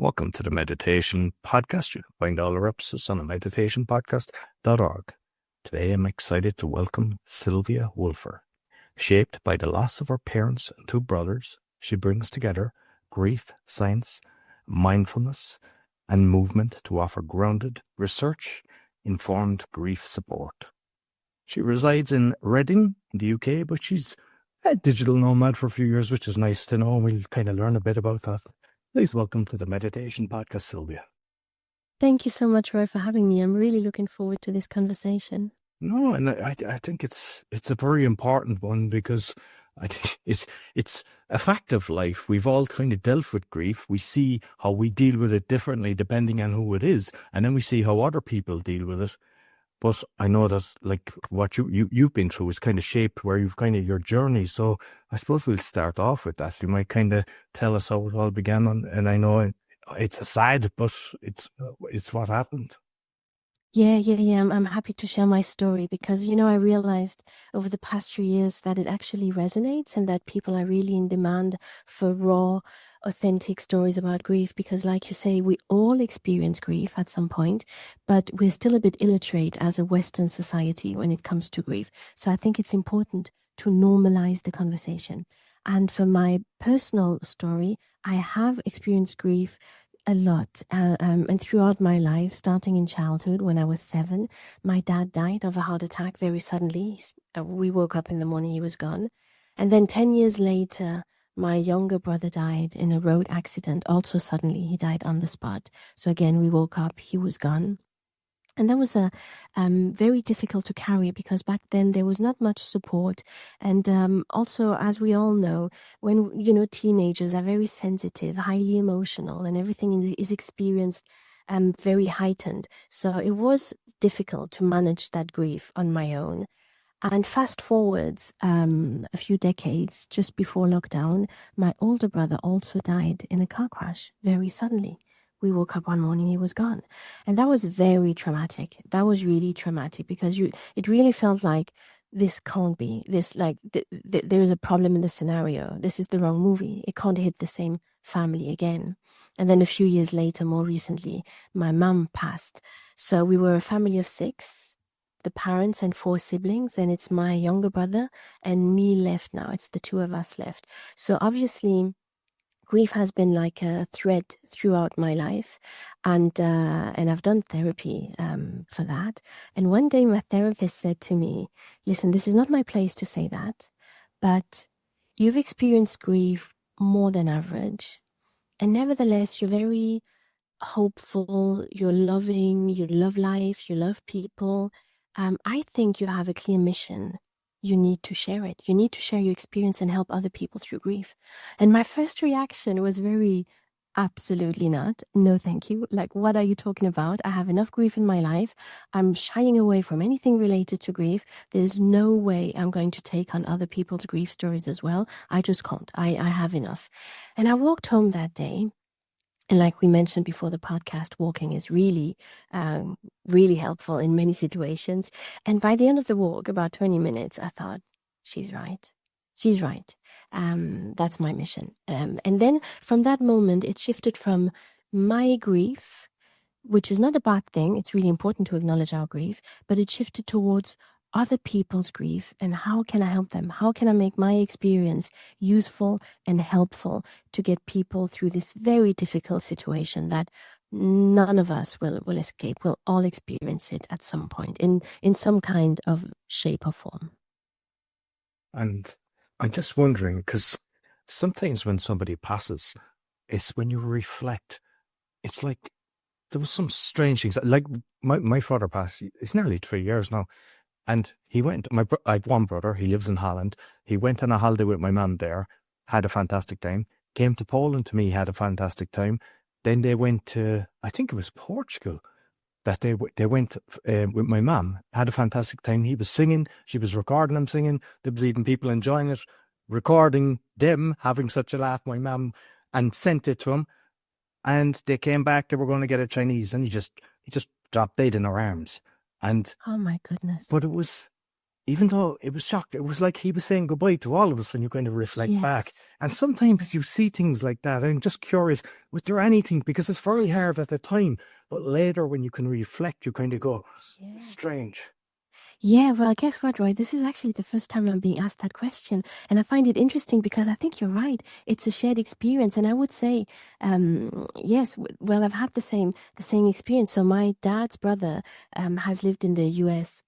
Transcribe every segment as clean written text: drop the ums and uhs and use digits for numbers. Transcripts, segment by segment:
Welcome to the Meditation Podcast. You can find all our episodes on meditationpodcast.org. Today I'm excited to welcome Sylvia Wolfer. Shaped by the loss of her parents and two brothers, she brings together grief, science, mindfulness, and movement to offer grounded, research-informed grief support. She resides in Reading, in the UK, but she's a digital nomad for a few years, which is nice to know. We'll kind of learn a bit about that. Please welcome to the Meditation Podcast, Sylvia. Thank you so much, Roy, for having me. I'm really looking forward to this conversation. No, and I think it's a very important one because I think it's a fact of life. We've all kind of dealt with grief. We see how we deal with it differently depending on who it is, and then we see how other people deal with it. But I know that like what you've been through is kind of shaped where you've kind of your journey. So I suppose we'll start off with that. You might kind of tell us how it all began, and I know it's a sad, but it's what happened. Yeah. I'm happy to share my story because, I realized over the past few years that it actually resonates and that people are really in demand for raw, authentic stories about grief because, like you say, we all experience grief at some point, but we're still a bit illiterate as a Western society when it comes to grief. So I think it's important to normalize the conversation. And for my personal story, I have experienced grief a lot. And throughout my life, starting in childhood, when I was 7, my dad died of a heart attack very suddenly. We woke up in the morning, he was gone. And then 10 years later, my younger brother died in a road accident. Also suddenly, he died on the spot. So again, we woke up, he was gone. And that was very difficult to carry because back then there was not much support. And also, as we all know, when, teenagers are very sensitive, highly emotional, and everything is experienced very heightened. So it was difficult to manage that grief on my own. And fast forwards a few decades, just before lockdown, my older brother also died in a car crash very suddenly. We woke up one morning, he was gone. And that was very traumatic. That was really traumatic because it really felt like this can't be. There is a problem in the scenario. This is the wrong movie. It can't hit the same family again. And then a few years later, more recently, my mum passed. So we were a family of 6, the parents and 4 siblings, and it's my younger brother and me left now. It's the 2 of us left. So obviously, grief has been like a thread throughout my life, and I've done therapy for that. And one day my therapist said to me, listen, this is not my place to say that, but you've experienced grief more than average. And nevertheless, you're very hopeful, you're loving, you love life, you love people. I think you have a clear mission. You need to share it. You need to share your experience and help other people through grief. And my first reaction was very, absolutely not. No, thank you. Like, what are you talking about? I have enough grief in my life. I'm shying away from anything related to grief. There's no way I'm going to take on other people's grief stories as well. I just can't. I have enough. And I walked home that day. And like we mentioned before the podcast, walking is really, really helpful in many situations. And by the end of the walk, about 20 minutes, I thought, she's right. She's right. That's my mission. And then from that moment, it shifted from my grief, which is not a bad thing. It's really important to acknowledge our grief, but it shifted towards other people's grief and how can I help them? How can I make my experience useful and helpful to get people through this very difficult situation that none of us will escape. We'll all experience it at some point in some kind of shape or form. And I'm just wondering, because sometimes when somebody passes, it's when you reflect, it's like there was some strange things. Like my father passed, it's nearly 3 years now. And he went, I have one brother, he lives in Holland. He went on a holiday with my mum there, had a fantastic time, came to Poland to me, had a fantastic time. Then they went to, I think it was Portugal, that they went with my mum, had a fantastic time. He was singing, she was recording him singing, there was even people enjoying it, recording them having such a laugh, my mum, and sent it to him. And they came back, they were going to get a Chinese, and he just dropped dead in her arms. And oh my goodness. But it was even though it was shocked, it was like he was saying goodbye to all of us when you kind of reflect back. Yes. And sometimes you see things like that. I'm just curious, was there anything, because it's very hard at the time, but later when you can reflect, you kind of go, Yeah. strange. Yeah, well, guess what, Roy? This is actually the first time I'm being asked that question. And I find it interesting because I think you're right. It's a shared experience. And I would say, yes, well, I've had the same experience. So my dad's brother has lived in the US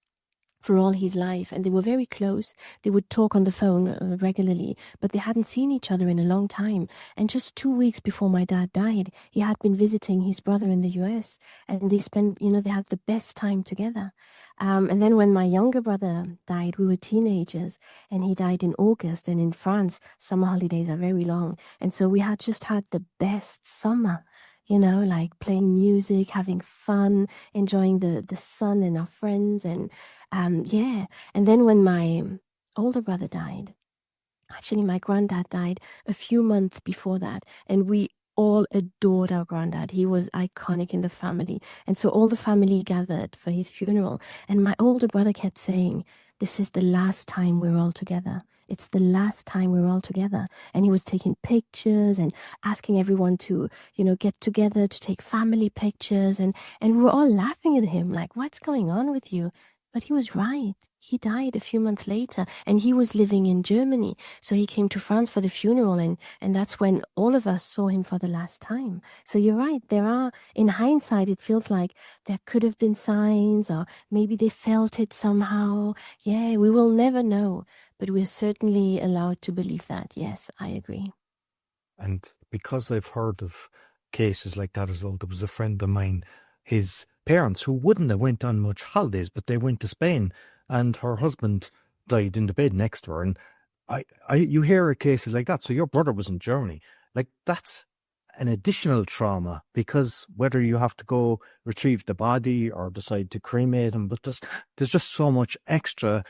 for all his life, and they were very close. They would talk on the phone regularly, but they hadn't seen each other in a long time. And just 2 weeks before my dad died, he had been visiting his brother in the US, and they spent, they had the best time together. And then when my younger brother died, we were teenagers, and he died in August. And in France, summer holidays are very long. And so we had just had the best summer. Like playing music, having fun, enjoying the sun and our friends, and yeah. And then when my older brother died, actually my granddad died a few months before that, and we all adored our granddad. He was iconic in the family. And so all the family gathered for his funeral. And my older brother kept saying, "This is the last time we're all together. It's the last time we're all together." And he was taking pictures and asking everyone to, get together to take family pictures. And we were all laughing at him, like, "What's going on with you?" But he was right. He died a few months later, and he was living in Germany. So he came to France for the funeral, and that's when all of us saw him for the last time. So you're right. In hindsight, it feels like there could have been signs, or maybe they felt it somehow. Yeah, we will never know, but we're certainly allowed to believe that. Yes, I agree. And because I've heard of cases like that as well, there was a friend of mine, his parents, who wouldn't have went on much holidays, but they went to Spain, and her husband died in the bed next to her. And you hear of cases like that. So your brother was in Germany. Like, that's an additional trauma, because whether you have to go retrieve the body or decide to cremate him, but there's just so much extra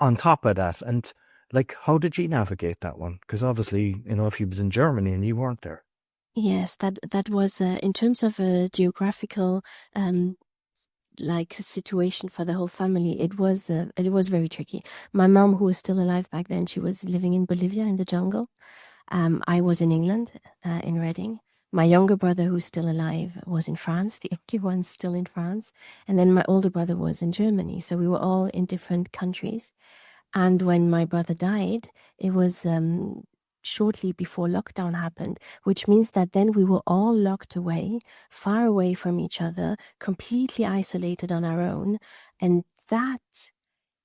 on top of that. And like, how did you navigate that one? Because obviously, if he was in Germany and you weren't there. Yes, that was in terms of a geographical like situation for the whole family. It was very tricky. My mom, who was still alive back then, she was living in Bolivia in the jungle. I was in England, in Reading. My younger brother, who's still alive, was in France, the only one still in France. And then my older brother was in Germany. So we were all in different countries. And when my brother died, it was shortly before lockdown happened, which means that then we were all locked away, far away from each other, completely isolated on our own. And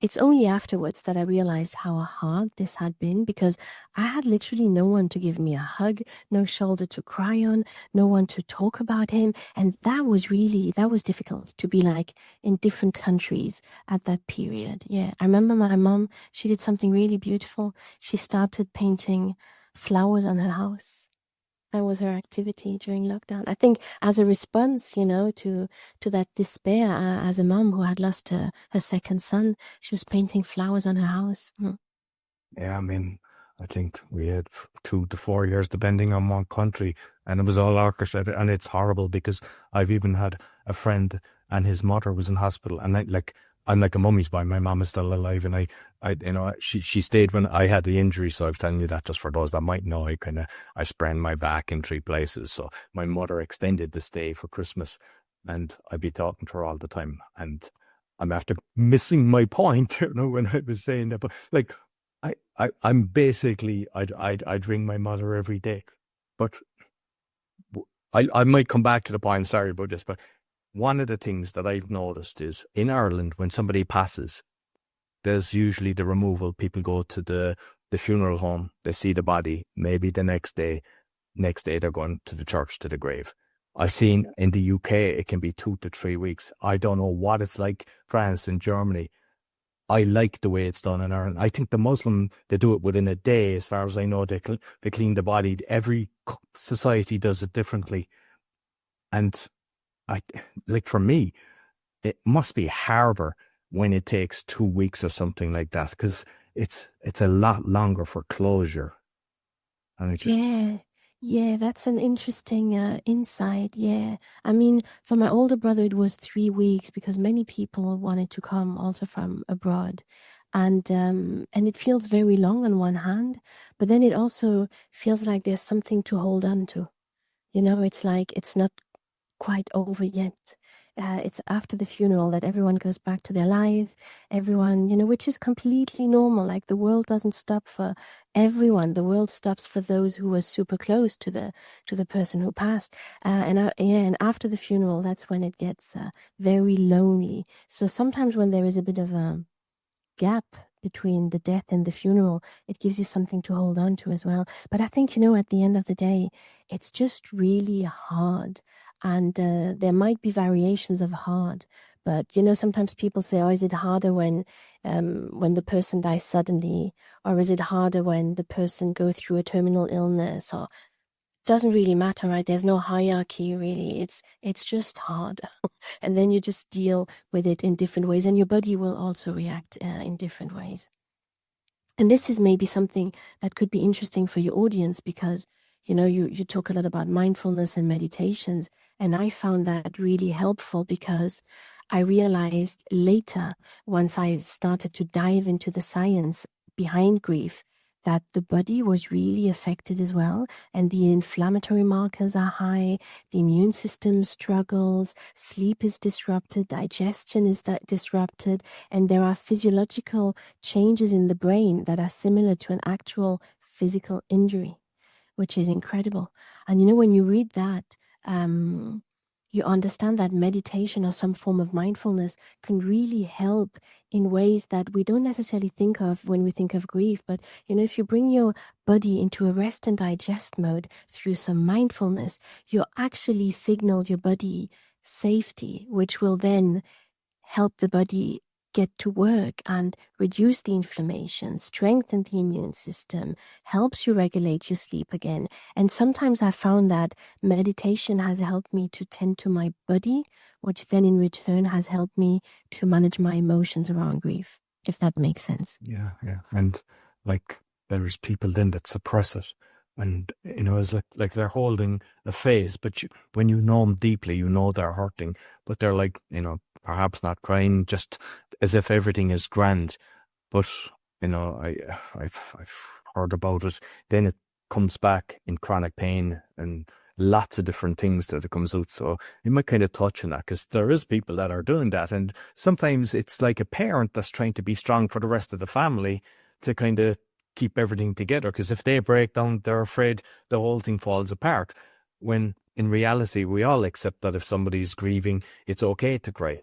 it's only afterwards that I realized how hard this had been, because I had literally no one to give me a hug, no shoulder to cry on, no one to talk about him. And that was difficult, to be like in different countries at that period. Yeah. I remember my mom, she did something really beautiful. She started painting flowers on her house. That was her activity during lockdown. I think as a response, to that despair, as a mom who had lost her second son, she was painting flowers on her house. Yeah, I mean, I think we had 2 to 4 years, depending on what country, and it was all orchestrated. And it's horrible, because I've even had a friend, and his mother was in hospital, and I'm like a mummy's boy. My mom is still alive, and she stayed when I had the injury. So I was telling you that just for those that might know, I sprained my back in 3 places. So my mother extended the stay for Christmas, and I'd be talking to her all the time. And I'm after missing my point, when I was saying that, but like, I'm basically, I'd ring my mother every day. But I might come back to the point, sorry about this, but one of the things that I've noticed is in Ireland, when somebody passes, there's usually the removal. People go to the funeral home, they see the body, maybe the next day they're going to the church, to the grave. I've seen in the UK, it can be 2 to 3 weeks. I don't know what it's like, France and Germany. I like the way it's done in Ireland. I think the Muslim, they do it within a day, as far as I know. They clean the body. Every society does it differently. And like, for me, it must be harder when it takes 2 weeks or something like that, because it's a lot longer for closure. And it just, Yeah. Yeah, that's an interesting insight. Yeah. I mean, for my older brother, it was 3 weeks because many people wanted to come also from abroad. And it feels very long on one hand, but then it also feels like there's something to hold on to. It's like it's not quite over yet. It's after the funeral that everyone goes back to their life. Everyone, which is completely normal. Like the world doesn't stop for everyone. The world stops for those who were super close to the person who passed. And after the funeral, that's when it gets very lonely. So sometimes when there is a bit of a gap between the death and the funeral, it gives you something to hold on to as well. But I think, at the end of the day, it's just really hard. And there might be variations of hard. But, sometimes people say, oh, is it harder when the person dies suddenly? Or is it harder when the person goes through a terminal illness? Or doesn't really matter, right? There's no hierarchy really. It's just hard. And then you just deal with it in different ways, and your body will also react in different ways. And this is maybe something that could be interesting for your audience because, you talk a lot about mindfulness and meditations. And I found that really helpful because I realized later, once I started to dive into the science behind grief, that the body was really affected as well. And the inflammatory markers are high, the immune system struggles, sleep is disrupted, digestion is disrupted, and there are physiological changes in the brain that are similar to an actual physical injury, which is incredible. And when you read that, you understand that meditation or some form of mindfulness can really help in ways that we don't necessarily think of when we think of grief. But, if you bring your body into a rest and digest mode through some mindfulness, you actually signal your body safety, which will then help the body get to work and reduce the inflammation, strengthen the immune system, helps you regulate your sleep again. And sometimes I found that meditation has helped me to tend to my body, which then in return has helped me to manage my emotions around grief, if that makes sense. Yeah, yeah. And like there's people then that suppress it. And it's like they're holding a face, but when you know them deeply, they're hurting, but they're like, perhaps not crying, just as if everything is grand. But I've heard about it. Then it comes back in chronic pain and lots of different things that it comes out. So you might kind of touch on that because there is people that are doing that, and sometimes it's like a parent that's trying to be strong for the rest of the family to kind of keep everything together. Because if they break down, they're afraid the whole thing falls apart. When in reality, we all accept that if somebody's grieving, it's okay to cry.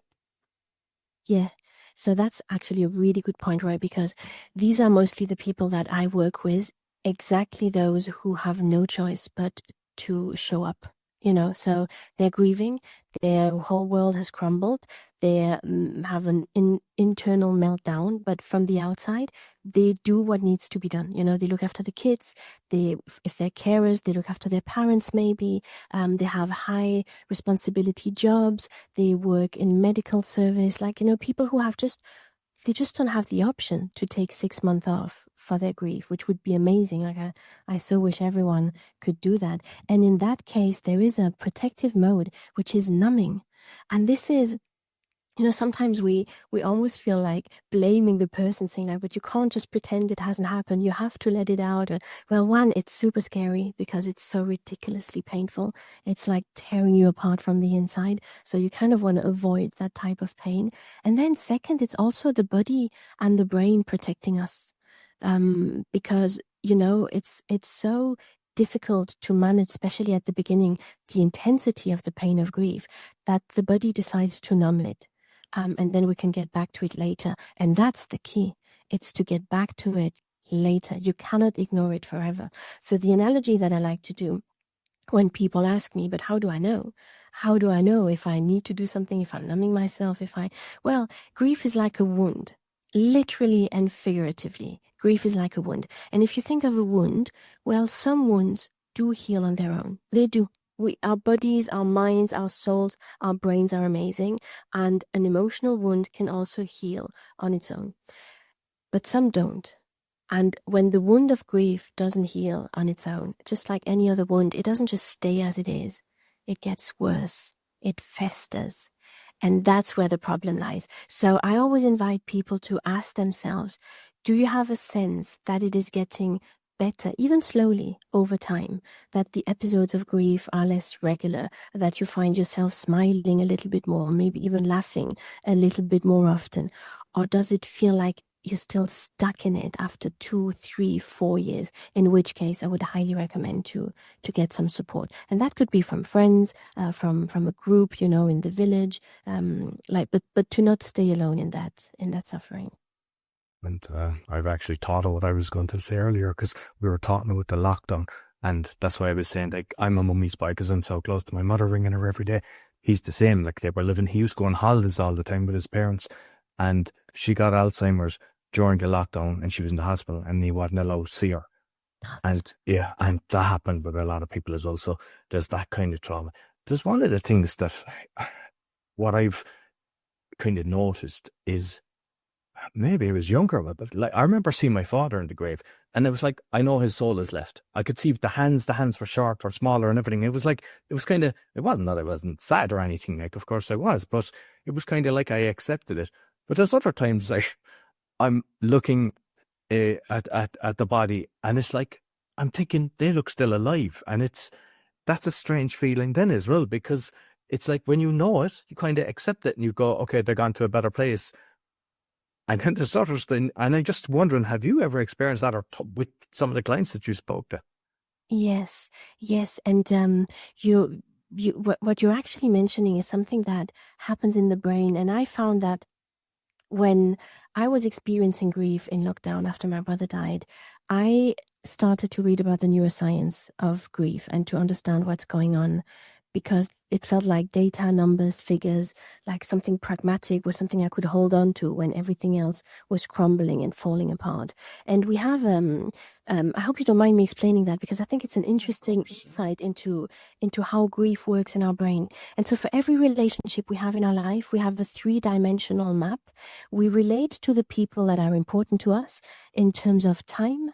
Yeah. So that's actually a really good point, right? Because these are mostly the people that I work with, exactly those who have no choice but to show up. So they're grieving, their whole world has crumbled, they have an internal meltdown, but from the outside, they do what needs to be done. They look after the kids, if they're carers, they look after their parents maybe, they have high responsibility jobs, they work in medical service, like, people who have they just don't have the option to take 6 months off for their grief, which would be amazing. Like I so wish everyone could do that. And in that case, there is a protective mode, which is numbing. And this is, sometimes we almost feel like blaming the person, saying like, but you can't just pretend it hasn't happened. You have to let it out. Well, one, it's super scary because it's so ridiculously painful. It's like tearing you apart from the inside. So you kind of want to avoid that type of pain. And then second, it's also the body and the brain protecting us. Because, it's so difficult to manage, especially at the beginning, the intensity of the pain of grief, that the body decides to numb it. And then we can get back to it later. And that's the key. It's to get back to it later. You cannot ignore it forever. So the analogy that I like to do when people ask me, but how do I know? How do I know if I need to do something, if I'm numbing myself, well, grief is like a wound, literally and figuratively. Grief is like a wound. And if you think of a wound, well, some wounds do heal on their own. They do. Our bodies, our minds, our souls, our brains are amazing. And an emotional wound can also heal on its own. But some don't. And when the wound of grief doesn't heal on its own, just like any other wound, it doesn't just stay as it is. It gets worse. It festers. And that's where the problem lies. So I always invite people to ask themselves, do you have a sense that it is getting better, even slowly, over time, that the episodes of grief are less regular, that you find yourself smiling a little bit more, maybe even laughing a little bit more often? Or does it feel like you're still stuck in it after 2, 3, 4 years? In which case, I would highly recommend to get some support. And that could be from friends, from a group, in the village, but to not stay alone in that suffering. And I've actually thought of what I was going to say earlier, because we were talking about the lockdown, and that's why I was saying, like, I'm a mummy's boy because I'm so close to my mother, ringing her every day. He's the same. Like, he used to go on holidays all the time with his parents, and she got Alzheimer's during the lockdown, and she was in the hospital, and he wasn't allowed to see her. And and that happened with a lot of people as well. So there's that kind of trauma. There's one of the things that what I've kind of noticed is, maybe I was younger, but like, I remember seeing my father in the grave, and it was like, I know his soul is left. I could see the hands were short or smaller and everything. It was like, it wasn't that I wasn't sad or anything. Like, of course I was, but it was kind of like I accepted it. But there's other times, like, I'm looking at the body, and it's like, I'm thinking they look still alive. And that's a strange feeling then as well, because it's like, when you know it, you kind of accept it and you go, okay, they're gone to a better place. And then there's others thing, and I'm just wondering, have you ever experienced that, or with some of the clients that you spoke to? Yes, and what you're actually mentioning is something that happens in the brain, and I found that when I was experiencing grief in lockdown after my brother died, I started to read about the neuroscience of grief and to understand what's going on, because it felt like data, numbers, figures, like something pragmatic, was something I could hold on to when everything else was crumbling and falling apart. And we have, I hope you don't mind me explaining that, because I think it's an interesting insight into how grief works in our brain. And so for every relationship we have in our life, we have a 3-dimensional map. We relate to the people that are important to us in terms of time,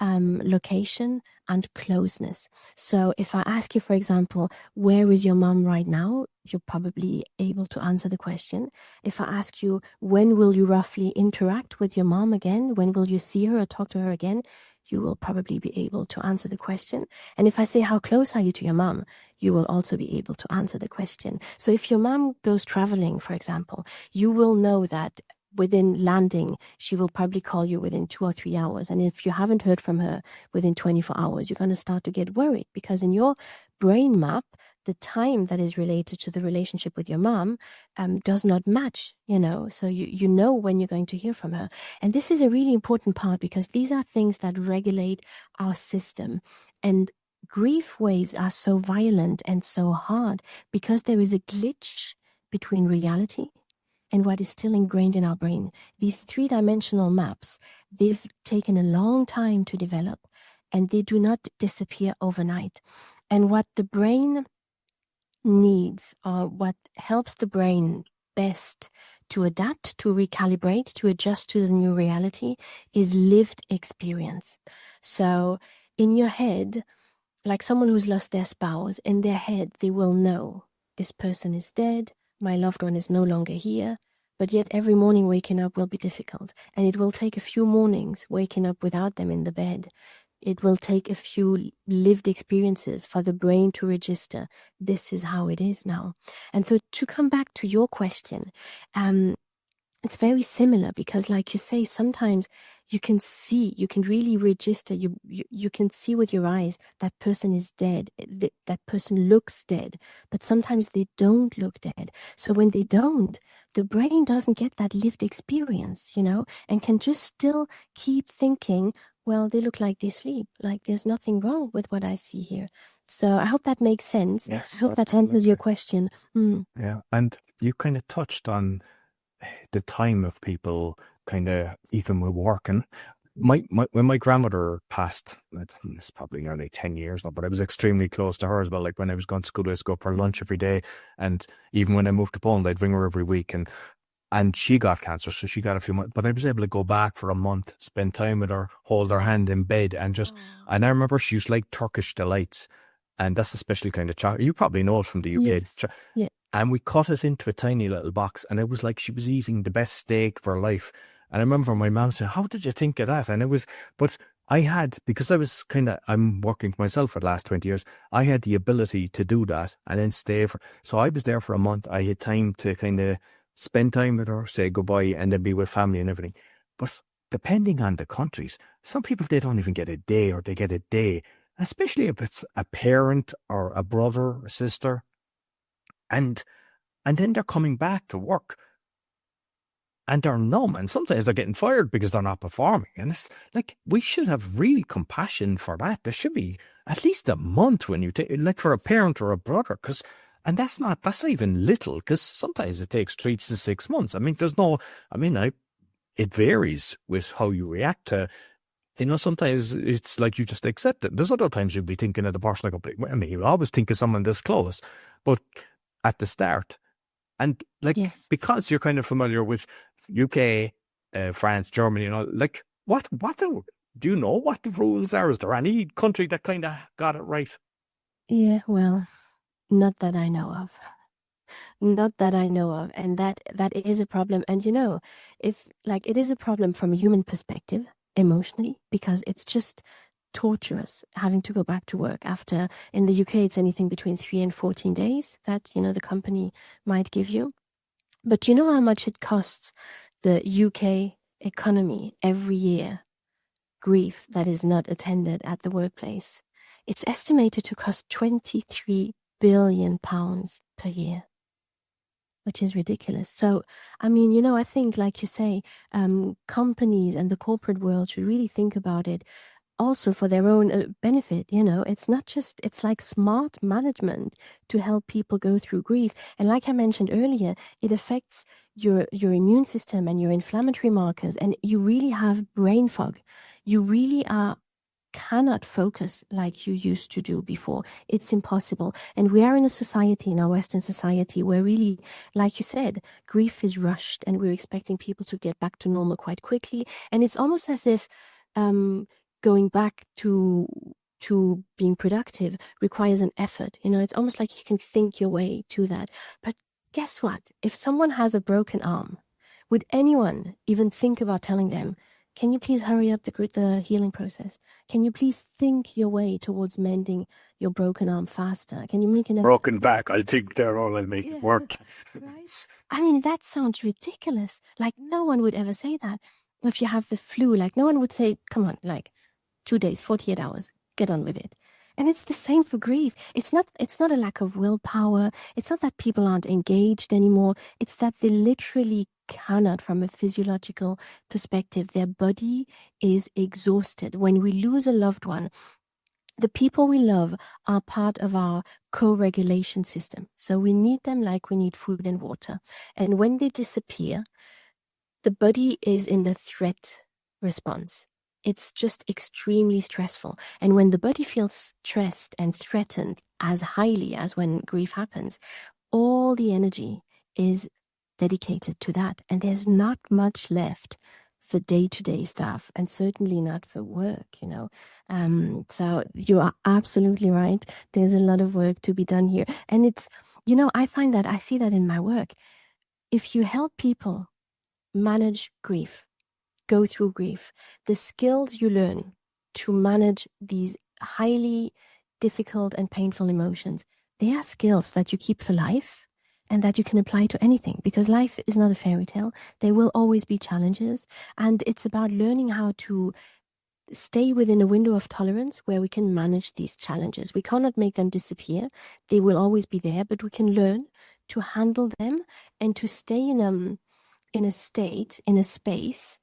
location, and closeness. So if I ask you, for example, where is your mom right now? You're probably able to answer the question. If I ask you, when will you roughly interact with your mom again? When will you see her or talk to her again? You will probably be able to answer the question. And if I say, how close are you to your mom? You will also be able to answer the question. So if your mom goes traveling, for example, you will know that within landing, she will probably call you within 2 or 3 hours. And if you haven't heard from her within 24 hours, you're going to start to get worried, because in your brain map, the time that is related to the relationship with your mom does not match, so you know when you're going to hear from her. And this is a really important part, because these are things that regulate our system. And grief waves are so violent and so hard because there is a glitch between reality and what is still ingrained in our brain. These 3-dimensional maps, they've taken a long time to develop, and they do not disappear overnight. And what the brain needs, or what helps the brain best to adapt, to recalibrate, to adjust to the new reality, is lived experience. So in your head, like someone who's lost their spouse, in their head, they will know this person is dead, my loved one is no longer here, but yet every morning waking up will be difficult, and it will take a few mornings waking up without them in the bed. It will take a few lived experiences for the brain to register, this is how it is now. And so to come back to your question, it's very similar, because like you say, sometimes you can really register, you can see with your eyes that person is dead, that person looks dead, but sometimes they don't look dead. So when they don't, the brain doesn't get that lived experience, and can just still keep thinking, well, they look like they sleep, like there's nothing wrong with what I see here. So I hope that makes sense. Yes, I hope that answers your question. Yeah, and you kind of touched on the time of people, kind of even with working. When my grandmother passed, it's probably nearly 10 years now, but I was extremely close to her as well. Like, when I was going to school, I used to go for lunch every day, and even when I moved to Poland, I'd ring her every week. And and she got cancer, so she got a few months. But I was able to go back for a month, spend time with her, hold her hand in bed, and just. Oh. And I remember she used like Turkish delights, and that's a special kind of chocolate. You probably know it from the UK. Yes. Yeah. And we cut it into a tiny little box, and it was like she was eating the best steak of her life. And I remember my mom saying, "How did you think of that?" And it was, but I had, because I was I'm working for myself for the last 20 years, I had the ability to do that and then stay for, so I was there for a month. I had time to kind of spend time with her, say goodbye, and then be with family and everything. But depending on the countries, some people, they don't even get a day, or they get a day, especially if it's a parent or a brother or sister. And then they're coming back to work and they're numb, and sometimes they're getting fired because they're not performing. And it's like, we should have real compassion for that. There should be at least a month when you take, like for a parent or a brother, and that's not even little, because sometimes it takes 3 to 6 months. I mean, it varies with how you react to, sometimes it's like you just accept it. There's other times you'll be thinking of the person, you always think of someone this close, but at the start. And Yes. because you're kind of familiar with UK, France, Germany, like what do you know what the rules are? Is there any country that kind of got it right? Yeah, well, not that I know of. Not that I know of. And that is a problem. And if it is a problem from a human perspective, emotionally, because it's just torturous having to go back to work after, in the UK, it's anything between 3 and 14 days that, the company might give you. But you know how much it costs the UK economy every year? Grief that is not attended at the workplace. It's estimated to cost £23 billion per year, which is ridiculous. So, I mean, I think, like you say, companies and the corporate world should really think about it also for their own benefit. It's not just, it's like smart management to help people go through grief. And like I mentioned earlier, it affects your immune system and your inflammatory markers, and you really have brain fog. You really cannot focus like you used to do before. It's impossible. And we are in a society, in our Western society, where really, like you said, grief is rushed, and we're expecting people to get back to normal quite quickly. And it's almost as if going back to being productive requires an effort. It's almost like you can think your way to that. But guess what? If someone has a broken arm, would anyone even think about telling them, can you please hurry up the healing process? Can you please think your way towards mending your broken arm faster? Can you make an broken back? I think they're all I'll make it work. Right? I mean, that sounds ridiculous. Like, no one would ever say that. If you have the flu, like, no one would say, come on, 2 days, 48 hours, get on with it. And it's the same for grief. It's not a lack of willpower. It's not that people aren't engaged anymore. It's that they literally cannot, from a physiological perspective. Their body is exhausted. When we lose a loved one, the people we love are part of our co-regulation system. So we need them like we need food and water. And when they disappear, the body is in the threat response. It's just extremely stressful. And when the body feels stressed and threatened as highly as when grief happens, all the energy is dedicated to that. And there's not much left for day-to-day stuff, and certainly not for work, So you are absolutely right. There's a lot of work to be done here. And it's, I see that in my work. If you help people manage grief, go through grief, the skills you learn to manage these highly difficult and painful emotions, they are skills that you keep for life and that you can apply to anything, because life is not a fairy tale. There will always be challenges, and it's about learning how to stay within a window of tolerance where we can manage these challenges. We cannot make them disappear. They will always be there, but we can learn to handle them and to stay in a space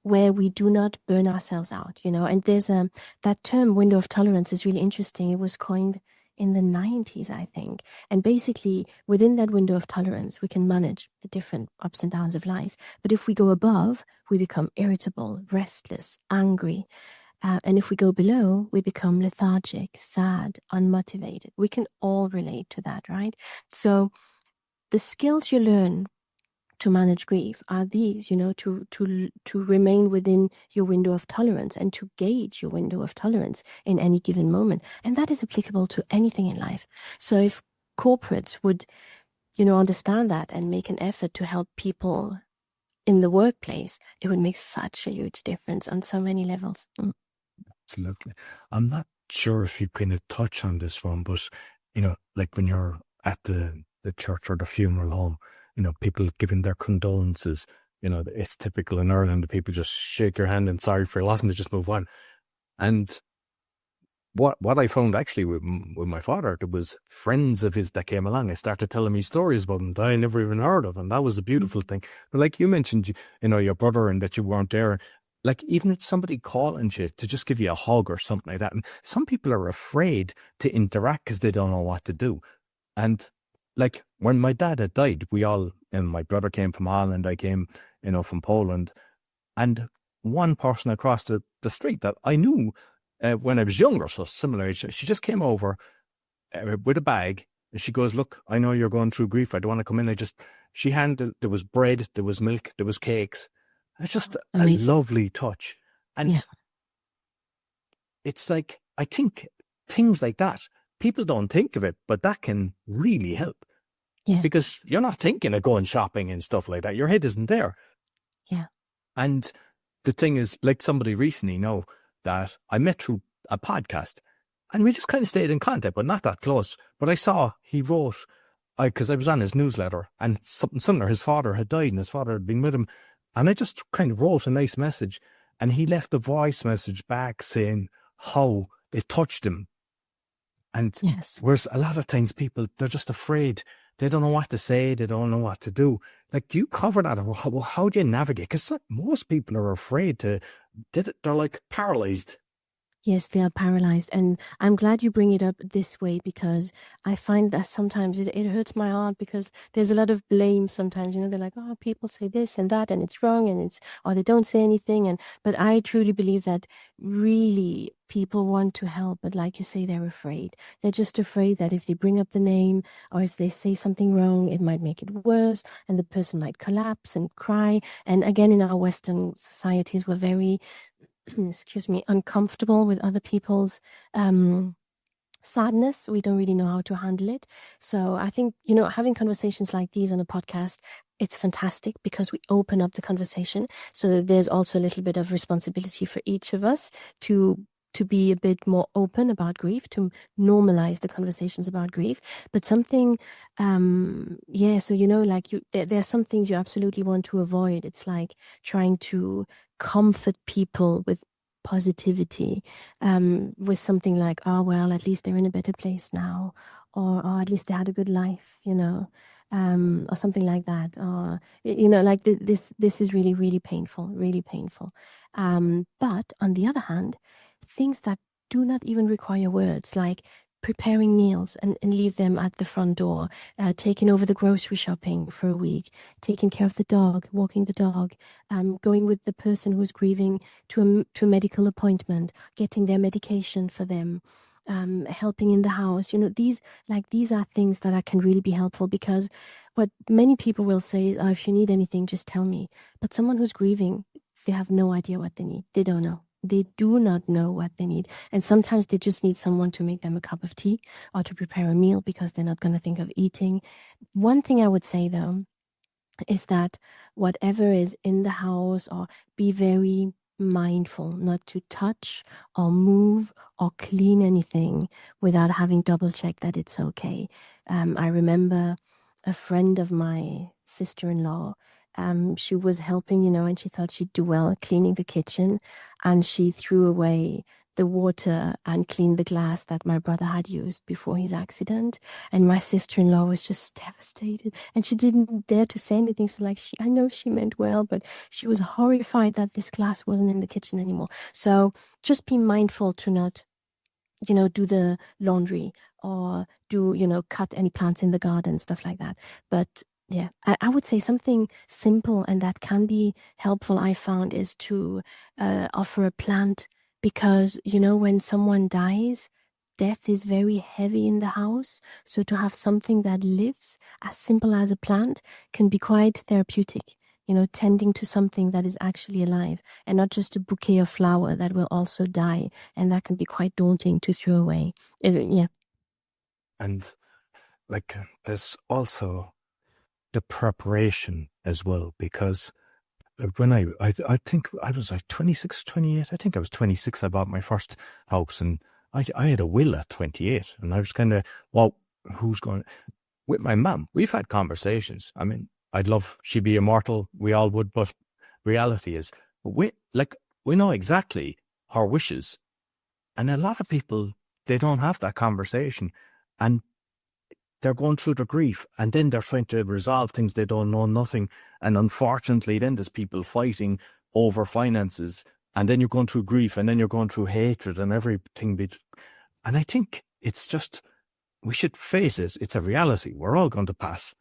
where we do not burn ourselves out, And there's that term window of tolerance is really interesting. It was coined in the 90s, I think. And basically, within that window of tolerance, we can manage the different ups and downs of life. But if we go above, we become irritable, restless, angry. And if we go below, we become lethargic, sad, unmotivated. We can all relate to that, right? So the skills you learn to manage grief are these, to remain within your window of tolerance and to gauge your window of tolerance in any given moment. And that is applicable to anything in life. So if corporates would, understand that and make an effort to help people in the workplace, it would make such a huge difference on so many levels. Absolutely. I'm not sure if you kind of touch on this one, but, like when you're at the church or the funeral home, people giving their condolences, it's typical in Ireland that people just shake your hand and sorry for your loss and they just move on. And what I found actually with my father, there was friends of his that came along. I started telling me stories about him that I never even heard of. And that was a beautiful thing. But like you mentioned, your brother and that you weren't there. Like even if somebody calling you to just give you a hug or something like that. And some people are afraid to interact because they don't know what to do. And like when my dad had died, and my brother came from Ireland, I came, from Poland. And one person across the street that I knew when I was younger, so similar age, she just came over with a bag. And she goes, look, I know you're going through grief. I don't want to come in. She handed, there was bread, there was milk, there was cakes. It's just Amazing. a lovely touch. And it's like, I think things like that, people don't think of it, but that can really help. Yeah. Because you're not thinking of going shopping and stuff like that. Your head isn't there. Yeah. And the thing is, like somebody recently that I met through a podcast and we just kind of stayed in contact, but not that close. But I saw he wrote, because I was on his newsletter and something similar, his father had died and his father had been with him. And I just kind of wrote a nice message and he left a voice message back saying how it touched him. And whereas a lot of times people, they're just afraid. They don't know what to say. They don't know what to do. Like, do you cover that? Or how do you navigate? Because most people are afraid they're like paralyzed. Yes, they are paralyzed. And I'm glad you bring it up this way because I find that sometimes it hurts my heart because there's a lot of blame sometimes. They're like, oh, people say this and that and it's wrong or they don't say anything. But I truly believe that really people want to help. But like you say, they're afraid. They're just afraid that if they bring up the name or if they say something wrong, it might make it worse and the person might collapse and cry. And again, in our Western societies, we're very uncomfortable with other people's sadness. We don't really know how to handle it. So I think, having conversations like these on a podcast, it's fantastic because we open up the conversation. So that there's also a little bit of responsibility for each of us to be a bit more open about grief, to normalize the conversations about grief. But something, so, there are some things you absolutely want to avoid. It's like trying to comfort people with positivity, with something like, oh, well, at least they're in a better place now, or at least they had a good life, or something like that. Or, like this is really, really painful, really painful. But on the other hand, things that do not even require words, like preparing meals and leave them at the front door, taking over the grocery shopping for a week, taking care of the dog, walking the dog, going with the person who's grieving to a medical appointment, getting their medication for them, helping in the house. These are things that can really be helpful because what many people will say is, oh, if you need anything, just tell me. But someone who's grieving, they have no idea what they need. They don't know. They do not know what they need. And sometimes they just need someone to make them a cup of tea or to prepare a meal because they're not going to think of eating. One thing I would say, though, is that whatever is in the house, or be very mindful not to touch or move or clean anything without having double checked that it's okay. I remember a friend of my sister-in-law, she was helping, and she thought she'd do well cleaning the kitchen, and she threw away the water and cleaned the glass that my brother had used before his accident. And my sister-in-law was just devastated, and she didn't dare to say anything. She was like, I know she meant well, but she was horrified that this glass wasn't in the kitchen anymore. So just be mindful to not, do the laundry or do, cut any plants in the garden, stuff like that. But yeah, I would say something simple and that can be helpful, I found, is to offer a plant, because, when someone dies, death is very heavy in the house. So to have something that lives, as simple as a plant, can be quite therapeutic, tending to something that is actually alive and not just a bouquet of flower that will also die. And that can be quite daunting to throw away. Yeah. And like, there's also the preparation as well, because when I think I was like 26, 28, I think I was 26, I bought my first house, and I had a will at 28, and I was kind of, well, who's going, with my mum, we've had conversations. I mean, I'd love she'd be immortal, we all would, but reality is, we know exactly her wishes, and a lot of people, they don't have that conversation, and they're going through the grief, and then they're trying to resolve things they don't know nothing. And unfortunately, then there's people fighting over finances, and then you're going through grief, and then you're going through hatred and everything. And I think it's just, we should face it. It's a reality. We're all going to pass.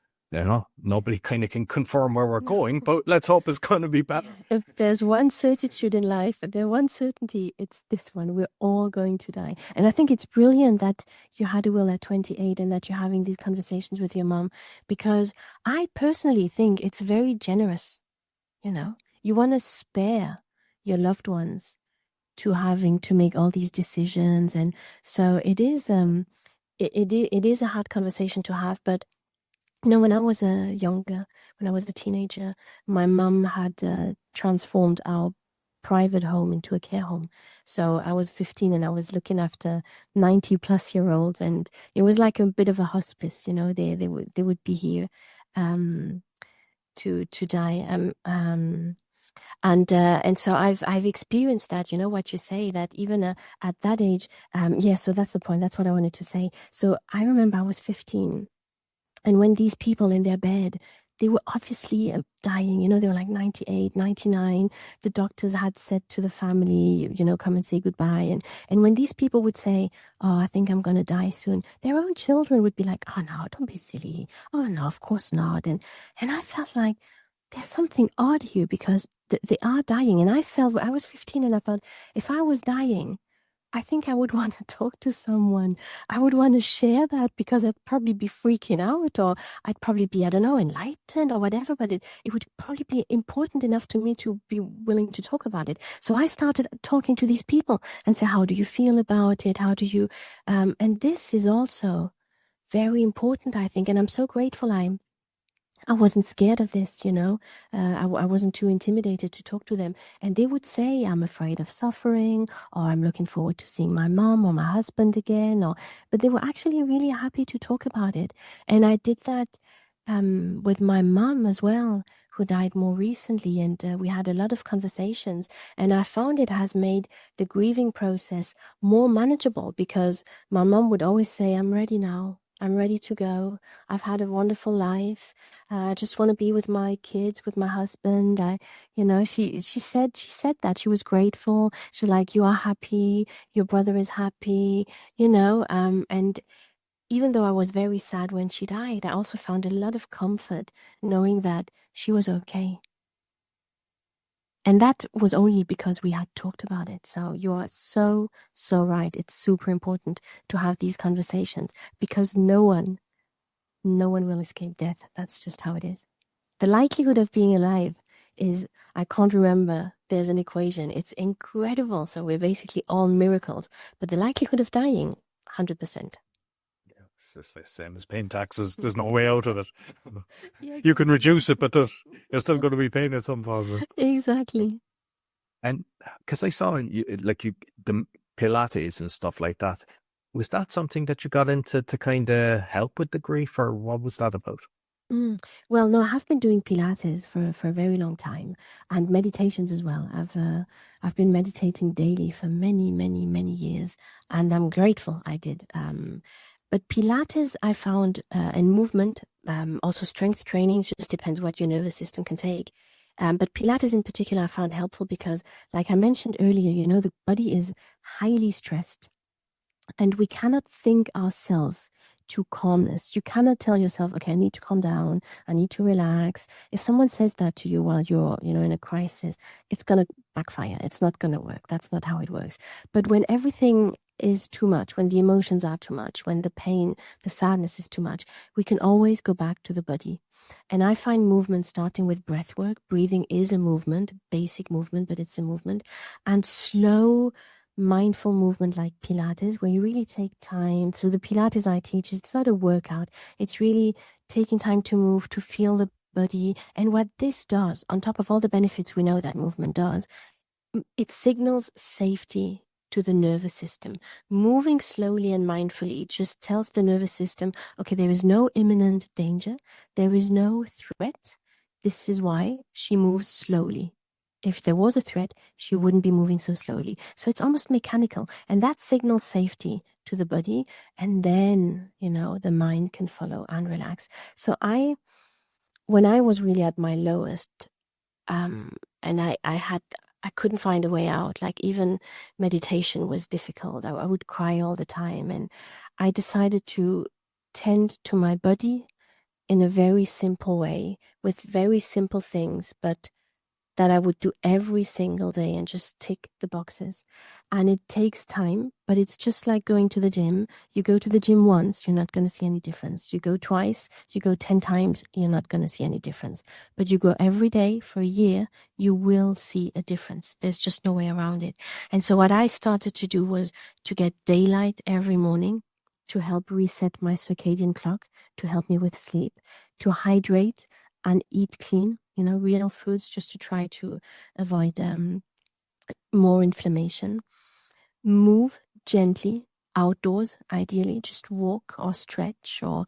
Nobody kind of can confirm where we're going, but let's hope it's going to be better. If there's one certitude in life, there's one certainty, it's this one. We're all going to die. And I think it's brilliant that you had a will at 28 and that you're having these conversations with your mom, because I personally think it's very generous. You want to spare your loved ones to having to make all these decisions. And so it is, it is a hard conversation to have, but when I was younger, when I was a teenager, my mum had transformed our private home into a care home. So I was 15 and I was looking after 90-plus-year-olds, and it was like a bit of a hospice. They would be here to die. And so I've experienced that. What you say, that even at that age, So that's the point. That's what I wanted to say. So I remember I was 15. And when these people in their bed, they were obviously dying, they were like 98, 99. The doctors had said to the family, come and say goodbye. And when these people would say, oh, I think I'm going to die soon, their own children would be like, oh, no, don't be silly. Oh, no, of course not. And I felt like there's something odd here, because they are dying. And I was 15 and I thought, if I was dying, I think I would want to talk to someone. I would want to share that, because I'd probably be freaking out, or I'd probably be, I don't know, enlightened or whatever, but it would probably be important enough to me to be willing to talk about it. So I started talking to these people and say, how do you feel about it? How do you, and this is also very important, I think. And I'm so grateful I wasn't scared of this, I wasn't too intimidated to talk to them. And they would say, I'm afraid of suffering, or I'm looking forward to seeing my mom or my husband again. But they were actually really happy to talk about it. And I did that with my mom as well, who died more recently. And we had a lot of conversations. And I found it has made the grieving process more manageable, because my mom would always say, I'm ready now. I'm ready to go. I've had a wonderful life. I just want to be with my kids, with my husband. She said that she was grateful. She like, you are happy. Your brother is happy. And even though I was very sad when she died, I also found a lot of comfort knowing that she was okay. And that was only because we had talked about it. So you are so, so right. It's super important to have these conversations, because no one will escape death. That's just how it is. The likelihood of being alive is, I can't remember, there's an equation. It's incredible. So we're basically all miracles. But the likelihood of dying, 100%. It's the same as paying taxes. There's no way out of it. You can reduce it, but you're still going to be paying it some form. Exactly. And because I saw the Pilates and stuff like that, was that something that you got into to kind of help with the grief, or what was that about? Well, no, I have been doing Pilates for a very long time, and meditations as well. I've been meditating daily for many, many, many years, and I'm grateful I did. But Pilates, I found, and movement, also strength training, just depends what your nervous system can take. But Pilates in particular, I found helpful because, like I mentioned earlier, the body is highly stressed, and we cannot think ourselves to calmness. You cannot tell yourself, okay, I need to calm down, I need to relax. If someone says that to you while you're, in a crisis, it's going to backfire. It's not going to work. That's not how it works. But when everything is too much, when the emotions are too much, when the pain, the sadness is too much, we can always go back to the body. And I find movement starting with breath work. Breathing is a movement, basic movement, but it's a movement. And slow, mindful movement like Pilates, where you really take time. So the Pilates I teach, it's not a workout. It's really taking time to move, to feel the body. And what this does, on top of all the benefits we know that movement does, it signals safety to the nervous system. Moving slowly and mindfully just tells the nervous system, okay, there is no imminent danger. There is no threat. This is why she moves slowly. If there was a threat, she wouldn't be moving so slowly. So it's almost mechanical. And that signals safety to the body. And then, the mind can follow and relax. So when I was really at my lowest, and I couldn't find a way out. Like even meditation was difficult. I would cry all the time. And I decided to tend to my body in a very simple way with very simple things, but that I would do every single day and just tick the boxes. And it takes time, but it's just like going to the gym. You go to the gym once, you're not going to see any difference. You go twice, you go 10 times, you're not going to see any difference. But you go every day for a year, you will see a difference. There's just no way around it. And so what I started to do was to get daylight every morning to help reset my circadian clock, to help me with sleep, to hydrate and eat clean, real foods, just to try to avoid more inflammation. Move gently outdoors, ideally, just walk or stretch or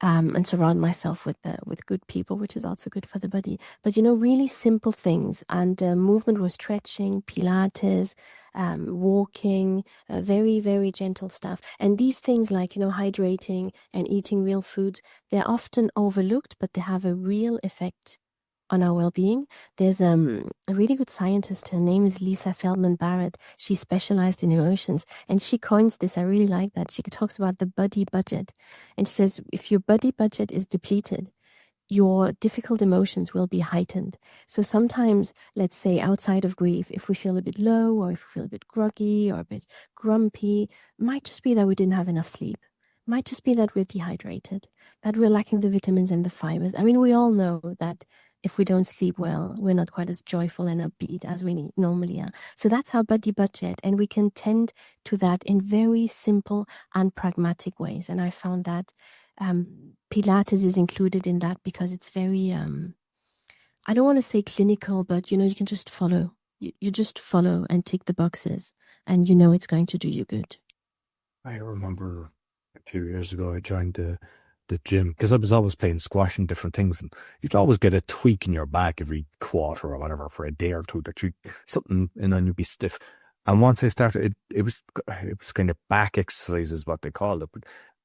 and surround myself with good people, which is also good for the body. But really simple things. And movement was stretching, Pilates, walking, very, very gentle stuff. And these things like hydrating and eating real foods, they're often overlooked, but they have a real effect on our well-being. There's a really good scientist. Her name is Lisa Feldman Barrett. She specialized in emotions, and she coins this. I really like that. She talks about the body budget, and she says if your body budget is depleted, your difficult emotions will be heightened. So sometimes, let's say outside of grief, if we feel a bit low or if we feel a bit groggy or a bit grumpy, it might just be that we didn't have enough sleep. It might just be that we're dehydrated, that we're lacking the vitamins and the fibers. I mean, we all know that if we don't sleep well, we're not quite as joyful and upbeat as we normally are. So that's our body budget, and we can tend to that in very simple and pragmatic ways. And I found that Pilates is included in that because it's very, I don't want to say clinical, but you can just follow. You just follow and tick the boxes, and it's going to do you good. I remember a few years ago I joined the gym because I was always playing squash and different things, and you'd always get a tweak in your back every quarter or whatever for a day or two that something, and then you'd be stiff. And once I started, it was kind of back exercises, what they called it, but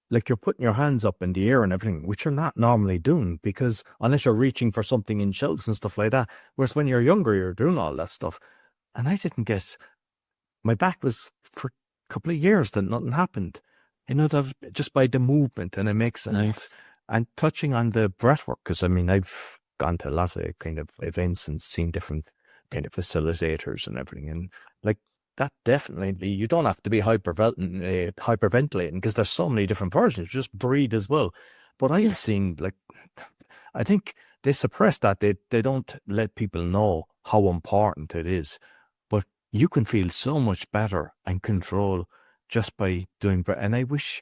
like you're putting your hands up in the air and everything, which you're not normally doing because unless you're reaching for something in shelves and stuff like that. Whereas when you're younger, you're doing all that stuff, and I didn't get. My back was for a couple of years that nothing happened. That just by the movement, and it makes sense. And touching on the breathwork, because I've gone to a lot of kind of events and seen different kind of facilitators and everything, and like that definitely, you don't have to be hyperventilating because there's so many different versions. Just breathe as well. But I've seen I think they suppress that. They don't let people know how important it is. But you can feel so much better and control just by doing breath. And I wish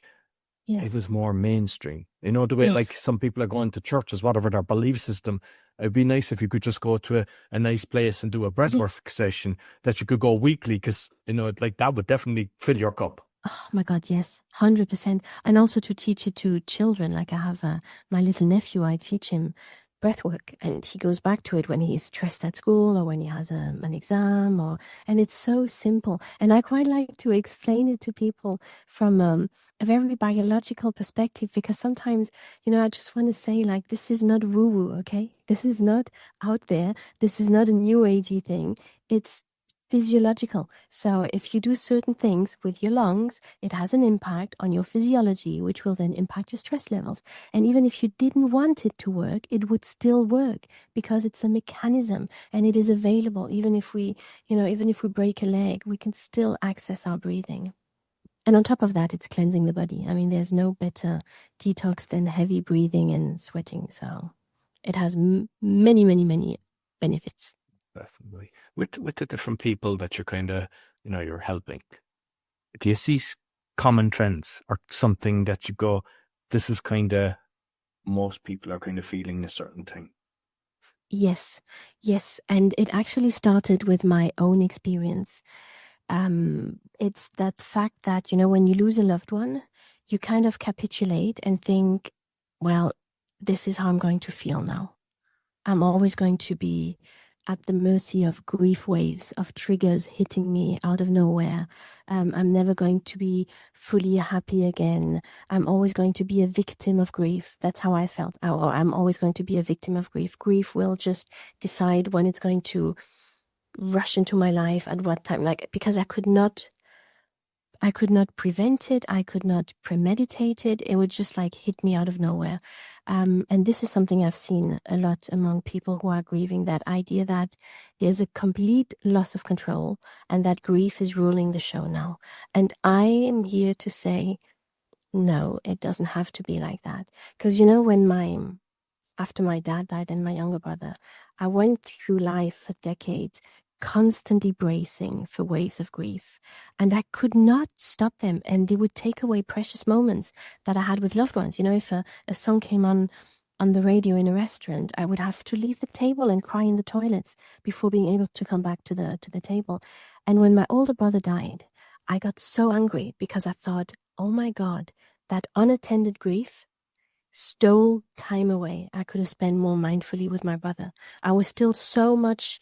it was more mainstream. The way like some people are going to churches, whatever their belief system. It'd be nice if you could just go to a nice place and do a breathwork session that you could go weekly because, like that would definitely fill your cup. Oh my God, yes, 100%. And also to teach it to children. Like I have my little nephew, I teach him breathwork, and he goes back to it when he's stressed at school or when he has an exam, and it's so simple. And I quite like to explain it to people from a very biological perspective, because sometimes, I just want to say, like, this is not woo-woo, okay? This is not out there. This is not a new agey thing. It's physiological. So if you do certain things with your lungs, it has an impact on your physiology, which will then impact your stress levels. And even if you didn't want it to work, it would still work because it's a mechanism and it is available. Even if we break a leg, we can still access our breathing. And on top of that, it's cleansing the body. I mean, there's no better detox than heavy breathing and sweating. So it has many, many, many benefits. Definitely. With the different people that you're kind of, you're helping, do you see common trends or something that you go, this is kind of, most people are kind of feeling a certain thing? Yes, yes. And it actually started with my own experience. It's that fact that, when you lose a loved one, you kind of capitulate and think, well, this is how I'm going to feel now. I'm always going to be at the mercy of grief waves, of triggers hitting me out of nowhere. I'm never going to be fully happy again. I'm always going to be a victim of grief. That's how I felt. I'm always going to be a victim of grief. Grief will just decide when it's going to rush into my life at what time, because I could not prevent it. I could not premeditate it. It would just hit me out of nowhere. And this is something I've seen a lot among people who are grieving, that idea that there's a complete loss of control and that grief is ruling the show now. And I am here to say, no, it doesn't have to be like that. Because, after my dad died and my younger brother, I went through life for decades constantly bracing for waves of grief, and I could not stop them, and they would take away precious moments that I had with loved ones. If a song came on the radio in a restaurant, I would have to leave the table and cry in the toilets before being able to come back to the table. And when my older brother died, I got so angry because I thought, oh my God, that unattended grief stole time away. I could have spent more mindfully with my brother. I was still so much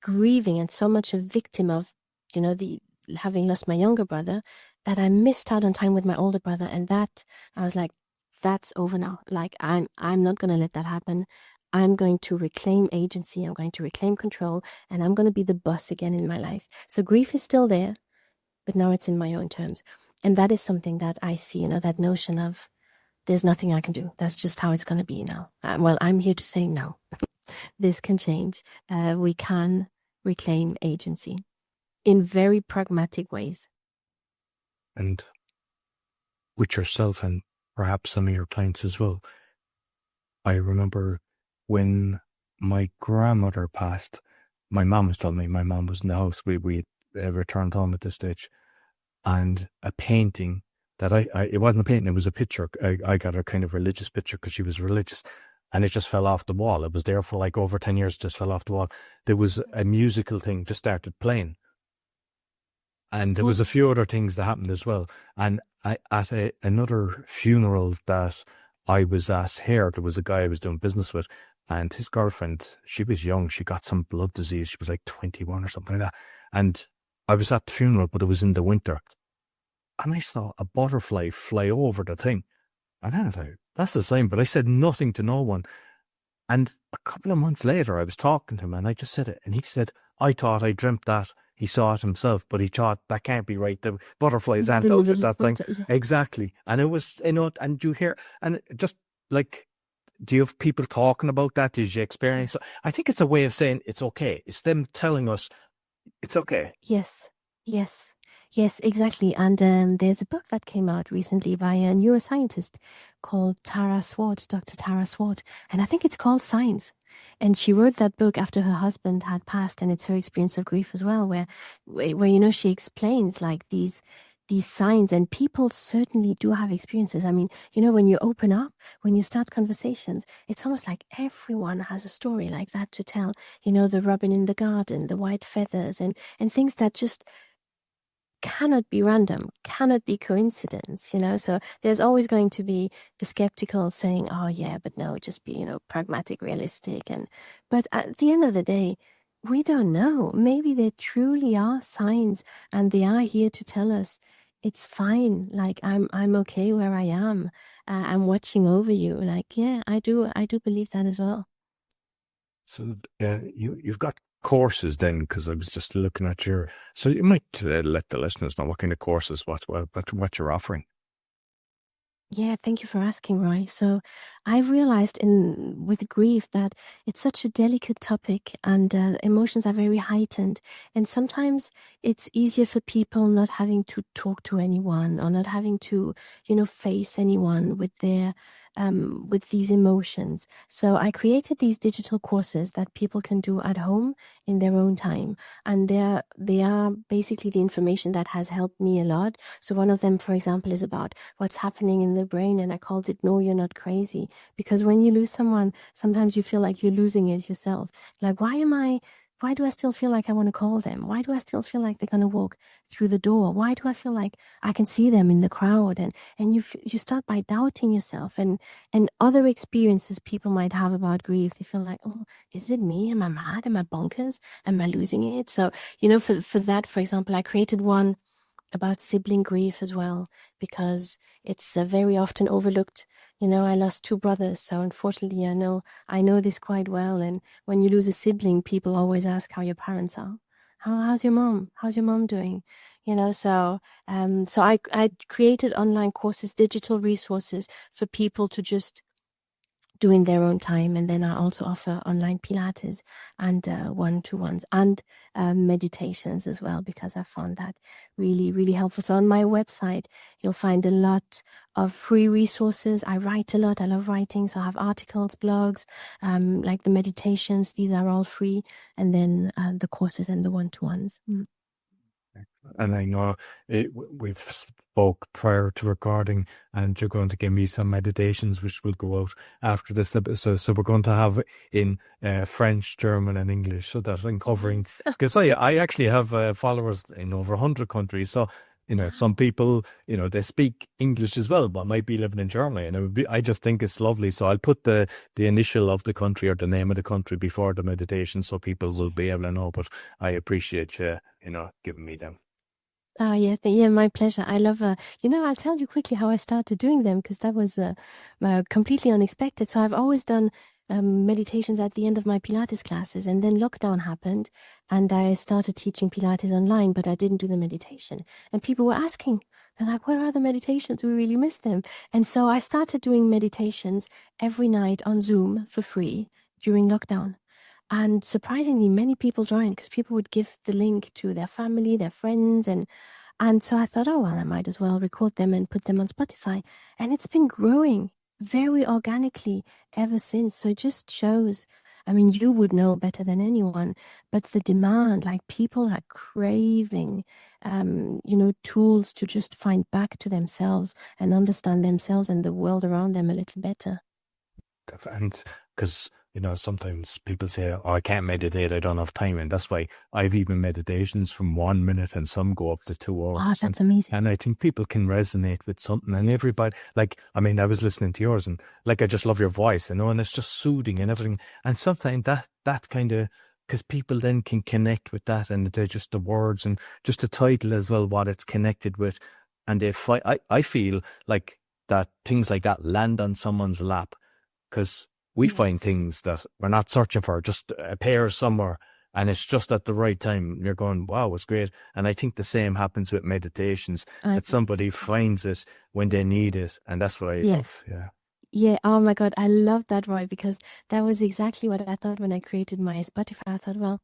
grieving and so much a victim of, the having lost my younger brother, that I missed out on time with my older brother. And that I was like, that's over now. I'm not going to let that happen. I'm going to reclaim agency. I'm going to reclaim control, and I'm going to be the boss again in my life. So grief is still there, but now it's in my own terms. And that is something that I see, that notion of there's nothing I can do. That's just how it's going to be now. Well, I'm here to say no. This can change. We can reclaim agency in very pragmatic ways. And with yourself and perhaps some of your clients as well, I remember when my grandmother passed, my mom was telling me, my mom was in the house. We had returned home at this stage, and a painting that it wasn't a painting, it was a picture. I got a kind of religious picture because she was religious, and it just fell off the wall. It was there for over 10 years, just fell off the wall. There was a musical thing just started playing. And there was a few other things that happened as well. And at another funeral that I was at here, there was a guy I was doing business with, and his girlfriend, she was young. She got some blood disease. She was 21 or something like that. And I was at the funeral, but it was in the winter. And I saw a butterfly fly over the thing. And I thought, that's a sign. But I said nothing to no one. And a couple of months later, I was talking to him and I just said it. And he said, I thought I dreamt that. He saw it himself, but he thought that can't be right. The butterflies aren't out at that thing. Yeah. Exactly. And it was, and you hear, and just do you have people talking about that? Did you experience? I think it's a way of saying it's okay. It's them telling us it's okay. Yes, exactly. And there's a book that came out recently by a neuroscientist called Dr. Tara Swart. And I think it's called Signs. And she wrote that book after her husband had passed, and it's her experience of grief as well, where she explains these signs, and people certainly do have experiences. I mean, when you open up, when you start conversations, it's almost like everyone has a story like that to tell. The robin in the garden, the white feathers, and things that just cannot be random, cannot be coincidence, so there's always going to be the skeptical saying, oh yeah, but no, just be, pragmatic, realistic. But at the end of the day, we don't know. Maybe there truly are signs, and they are here to tell us it's fine. I'm okay where I am. I'm watching over you. Yeah, I do believe that as well. So you've got courses then, because I was just looking at so you might let the listeners know what kind of courses, what you're offering. Yeah, thank you for asking, Roy. So I've realized in with grief that it's such a delicate topic and emotions are very heightened. And sometimes it's easier for people not having to talk to anyone or not having to, face anyone with their with these emotions. So I created these digital courses that people can do at home in their own time. And they are basically the information that has helped me a lot. So one of them, for example, is about what's happening in the brain, and I called it No, You're Not Crazy. Because when you lose someone, sometimes you feel like you're losing it yourself. Like, why do I still feel like I want to call them? Why do I still feel like they're going to walk through the door? Why do I feel like I can see them in the crowd? And you start by doubting yourself, and other experiences people might have about grief. They feel like, oh, is it me? Am I mad? Am I bonkers? Am I losing it? So, for that, for example, I created one about sibling grief as well, because it's very often overlooked. I lost two brothers, so unfortunately, I know this quite well. And when you lose a sibling, people always ask how your parents are. How's your mom? How's your mom doing? So I created online courses, digital resources for people to just do in their own time. And then I also offer online Pilates and one-to-ones and meditations as well, because I found that really, really helpful. So on my website, you'll find a lot of free resources. I write a lot. I love writing. So I have articles, blogs, like the meditations. These are all free. And then the courses and the one-to-ones. And I know we've spoke prior to recording, and you're going to give me some meditations which will go out after this episode. So we're going to have in French, German, and English, so that I'm covering. Because I actually have followers in over 100 countries. So some people they speak English as well, but might be living in Germany, and I just think it's lovely. So I'll put the initial of the country or the name of the country before the meditation, so people will be able to know. But I appreciate you giving me them. Oh, yeah, yeah, my pleasure. I love, I'll tell you quickly how I started doing them, because that was completely unexpected. So I've always done meditations at the end of my Pilates classes, and then lockdown happened, and I started teaching Pilates online, but I didn't do the meditation. And people were asking, they're like, where are the meditations? We really miss them. And so I started doing meditations every night on Zoom for free during lockdown. And surprisingly, many people joined, because people would give the link to their family, their friends, and so I thought, oh well, I might as well record them and put them on Spotify. And it's been growing very organically ever since. So it just shows, I mean, you would know better than anyone, but the demand, like people are craving, tools to just find back to themselves and understand themselves and the world around them a little better. And because sometimes people say, oh, I can't meditate, I don't have time. And that's why I've even meditations from 1 minute, and some go up to 2 hours. Oh, that's amazing. And I think people can resonate with something. And everybody, I was listening to yours, and I just love your voice, and it's just soothing and everything. And sometimes that kind of, because people then can connect with that, and they're just the words and just the title as well, what it's connected with. And if I feel like that things like that land on someone's lap, because we find things that we're not searching for, just appear somewhere, and it's just at the right time. You're going, wow, it's great. And I think the same happens with meditations, that somebody finds it when they need it. And that's what I love. Yeah. Yeah. Oh my God. I love that, Roy, because that was exactly what I thought when I created my Spotify. I thought, well,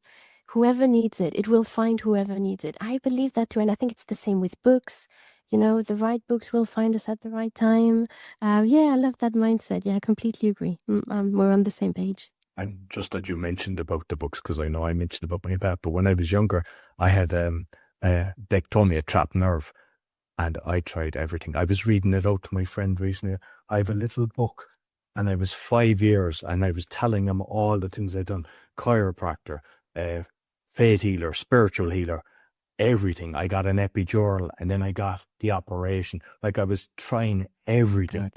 whoever needs it, it will find whoever needs it. I believe that too. And I think it's the same with books. The right books will find us at the right time. Yeah, I love that mindset. Yeah, I completely agree. We're on the same page. And just that you mentioned about the books, because I know I mentioned about my dad, but when I was younger, I had they told me a trapped nerve, and I tried everything. I was reading it out to my friend recently. I have a little book, and I was 5 years, and I was telling him all the things I'd done: chiropractor, faith healer, spiritual healer, everything. I got an epidural, and then I got the operation. I was trying everything. Good.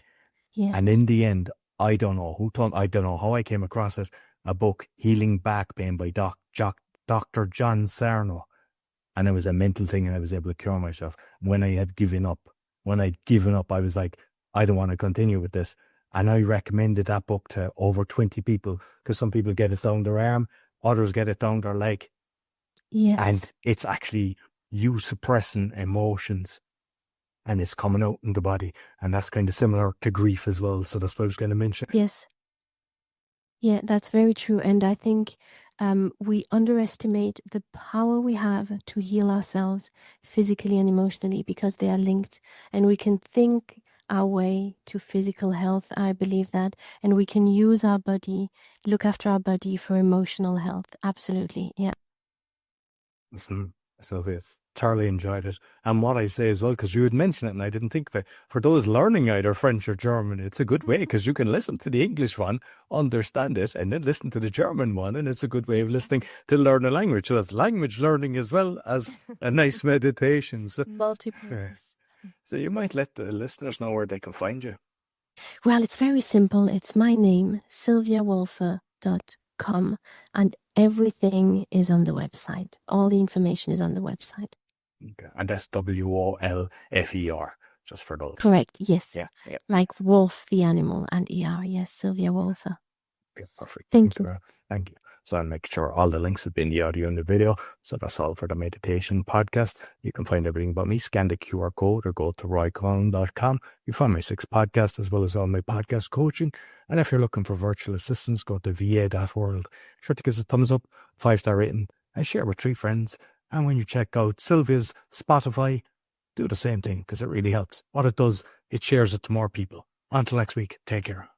Yeah. And in the end, I don't know who told, I don't know how I came across it, a book, Healing Back Pain by Dr. John Sarno. And it was a mental thing, and I was able to cure myself. When I'd given up, I was like, I don't want to continue with this. And I recommended that book to over 20 people, because some people get it down their arm, others get it down their leg. Yes. And it's actually you suppressing emotions. and it's coming out in the body. And that's kind of similar to grief as well. So that's what I was going to mention. Yes. Yeah, that's very true. And I think we underestimate the power we have to heal ourselves physically and emotionally because they are linked. And we can think our way to physical health, I believe that. And we can use our body, look after our body for emotional health. Absolutely. Yeah. Listen, Sylvia, thoroughly enjoyed it. And what I say as well, because you had mentioned it and I didn't think of it, for those learning either French or German, it's a good way because you can listen to the English one, understand it, and then listen to the German one. And it's a good way of listening to learn a language. So that's language learning as well as a nice meditation. So, Multi-purpose. so you might let the listeners know where they can find you. Well, it's very simple. It's my name, sylviawolfer.com, and everything is on the website. All the information is on the website. Okay. And that's WOLFER, just for those. Correct, yes. Yeah. Like wolf, the animal, and ER, yes, Sylvia Wolfer. Yeah, perfect. Thank you. Thank you. So I'll make sure all the links have been in the audio and the video. So that's all for the meditation podcast. You can find everything about me. Scan the QR code or go to roycullen.com. You find my 6 podcasts as well as all my podcast coaching. And if you're looking for virtual assistants, go to va.world. Sure to give us a thumbs up, 5-star rating, and share with 3 friends. And when you check out Sylvia's Spotify, do the same thing because it really helps. What it does, it shares it to more people. Until next week, take care.